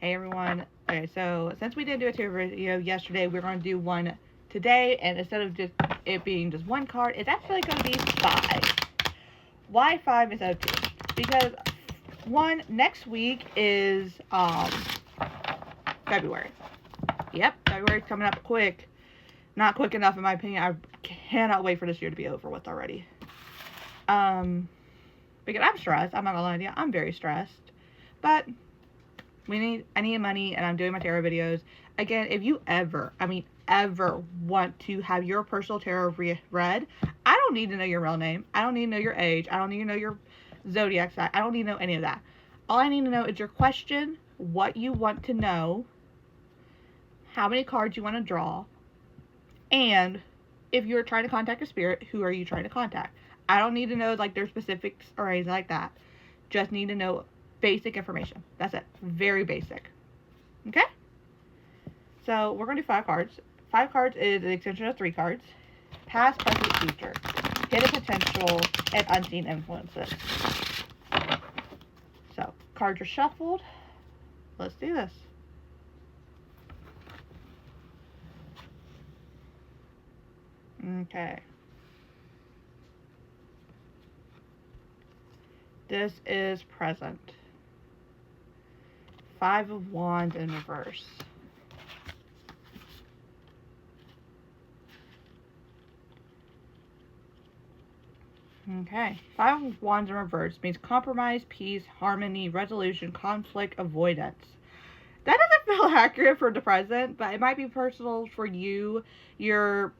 Hey everyone. Okay, so since we didn't do a tier video yesterday, we're going to do one today, and instead of just it being just one card, it's actually going to be five. Why five instead of two? Because one, next week is February. Yep, February's coming up quick. Not quick enough in my opinion. I cannot wait for this year to be over with already. Because I'm stressed. I'm not gonna lie to you. I'm very stressed. But I need money, and I'm doing my tarot videos. Again, if you ever want to have your personal tarot read, I don't need to know your real name. I don't need to know your age. I don't need to know your zodiac sign. I don't need to know any of that. All I need to know is your question, what you want to know, how many cards you want to draw, and if you're trying to contact a spirit, who are you trying to contact? I don't need to know like their specifics or anything like that. Just need to know basic information. That's it. Very basic. Okay? So we're going to do 5 cards. 5 cards is an extension of 3 cards. Past, present, future. Hidden potential, and unseen influences. So, cards are shuffled. Let's do this. Okay. This is present. 5 of Wands in reverse. Okay. 5 of Wands in reverse means compromise, peace, harmony, resolution, conflict, avoidance. That doesn't feel accurate for the present, but it might be personal for you. You're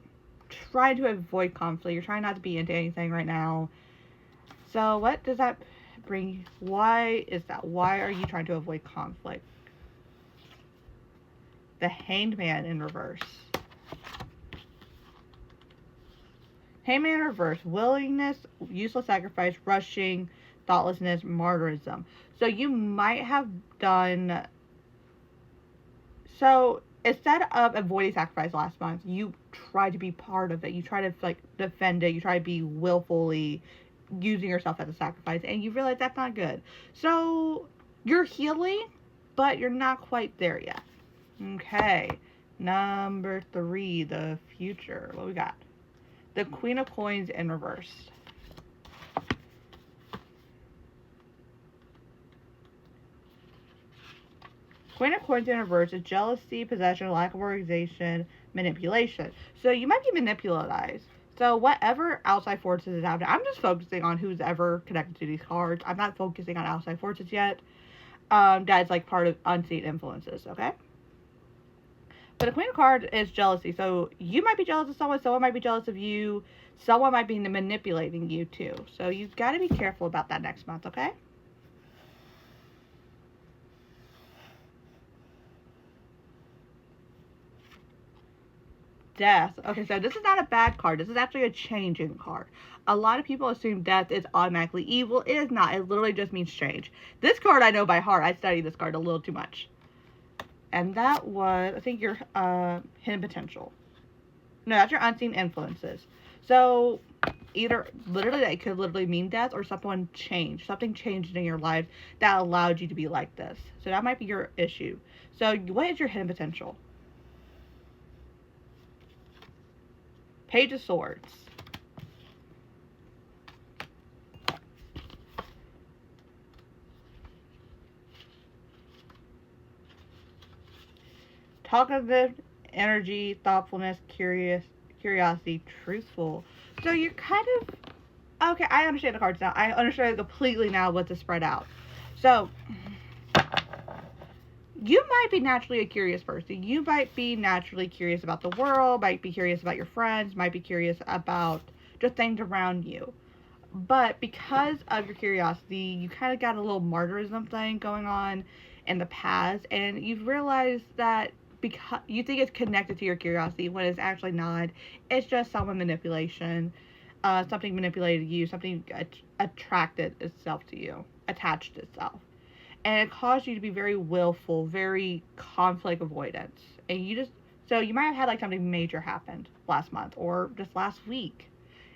trying to avoid conflict. You're trying not to be into anything right now. So what does that bring? Why is that? Why are you trying to avoid conflict? The Hanged Man in reverse. Hanged Man in reverse. Willingness, useless sacrifice, rushing, thoughtlessness, martyrism. So you might have done... So instead of avoiding sacrifice last month, you try to be part of it. You try to like defend it. You try to be willfully using yourself as a sacrifice, and you realize that's not good. So you're healing, but you're not quite there yet. Okay, number 3, the future. What we got? The Queen of Coins in reverse. Queen of Coins in reverse is jealousy, possession, lack of organization, manipulation. So you might be manipulated. So whatever outside forces is happening, I'm just focusing on who's ever connected to these cards. I'm not focusing on outside forces yet. That's like part of unseen influences, okay? But the Queen of Cards is jealousy. So you might be jealous of someone might be jealous of you, someone might be manipulating you too. So you've got to be careful about that next month, okay? Death. Okay, so this is not a bad card. This is actually a changing card. A lot of people assume death is automatically evil. It is not. It literally just means change. This card I know by heart. I studied this card a little too much. And that was, I think, your hidden potential. No, that's your unseen influences. So either literally that could literally mean death, or someone changed. Something changed in your life that allowed you to be like this. So that might be your issue. So what is your hidden potential? Page of Swords. Talkative, energy, thoughtfulness, curiosity, truthful. So you're kind of... Okay, I understand the cards now. I understand completely now what to spread out. So you might be naturally a curious person. You might be naturally curious about the world, might be curious about your friends, might be curious about just things around you. But because of your curiosity, you kind of got a little martyrism thing going on in the past, and you've realized that because you think it's connected to your curiosity when it's actually not. It's just someone manipulation. Something manipulated you, something attracted itself to you, attached itself. And it caused you to be very willful, very conflict avoidance. And so you might have had like something major happened last month or just last week.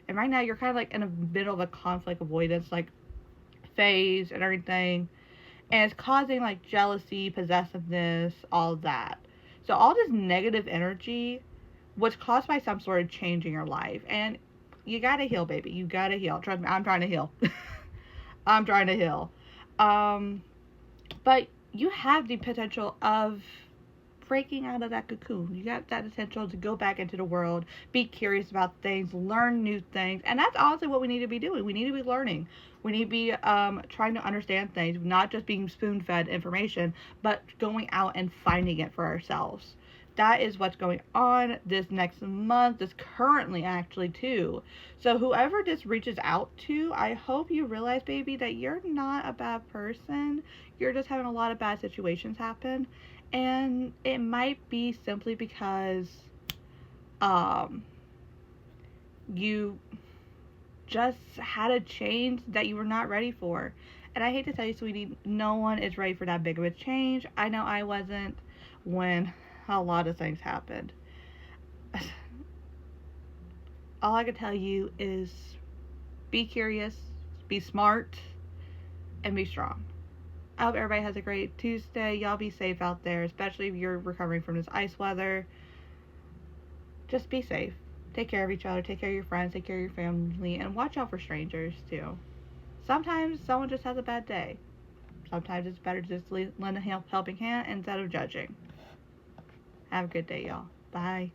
And right now you're kind of like in the middle of a conflict avoidance like phase and everything. And it's causing like jealousy, possessiveness, all of that. So all this negative energy was caused by some sort of change in your life. And you gotta heal, baby. You gotta heal. Trust me, I'm trying to heal. I'm trying to heal. Um, but you have the potential of breaking out of that cocoon. You got that potential to go back into the world, be curious about things, learn new things. And that's honestly what we need to be doing. We need to be learning. We need to be trying to understand things, not just being spoon fed information, but going out and finding it for ourselves. That is what's going on this next month, this currently actually too. So whoever this reaches out to, I hope you realize, baby, that you're not a bad person. You're just having a lot of bad situations happen. And it might be simply because um you just had a change that you were not ready for. And I hate to tell you, sweetie, no one is ready for that big of a change. I know I wasn't when a lot of things happened. All I can tell you is be curious, be smart, and be strong. I hope everybody has a great Tuesday. Y'all be safe out there, especially if you're recovering from this ice weather. Just be safe. Take care of each other, take care of your friends, take care of your family, and watch out for strangers too. Sometimes someone just has a bad day. Sometimes it's better to just lend a helping hand instead of judging. Have a good day, y'all. Bye.